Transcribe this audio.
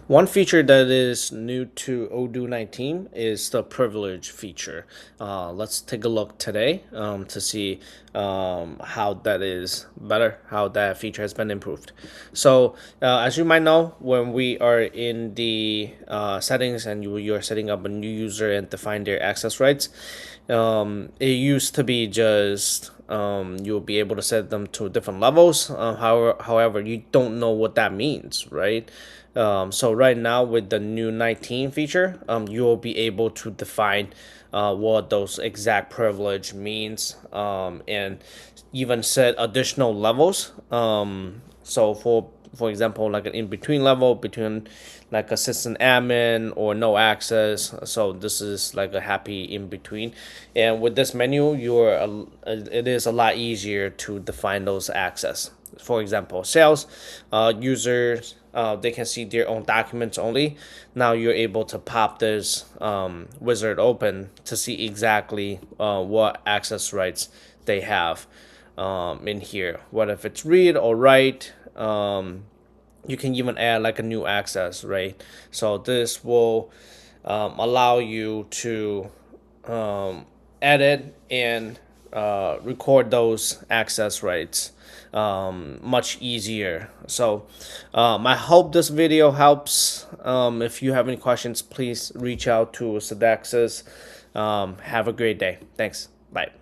One feature that is new to Odoo 19 is the privilege feature. Let's take a look today to see how that is better, how that feature has been improved. So, as you might know, when we are in the settings and you're setting up a new user and define their access rights, it used to be just you'll be able to set them to different levels. However, you don't know what that means, right? So right now with the new 19 feature, you will be able to define what those exact privilege means, and even set additional levels. So for example, like an in-between level between like assistant admin or no access. So this is like a happy in between. And with this menu, it is a lot easier to define those access. For example, sales users, they can see their own documents only. Now you're able to pop this wizard open to see exactly what access rights they have in here. What if it's read or write? You can even add like a new access, right? So this will allow you to edit and record those access rights much easier. So I hope this video helps. If you have any questions, please reach out to Sadaxis. Have a great day. Thanks. Bye.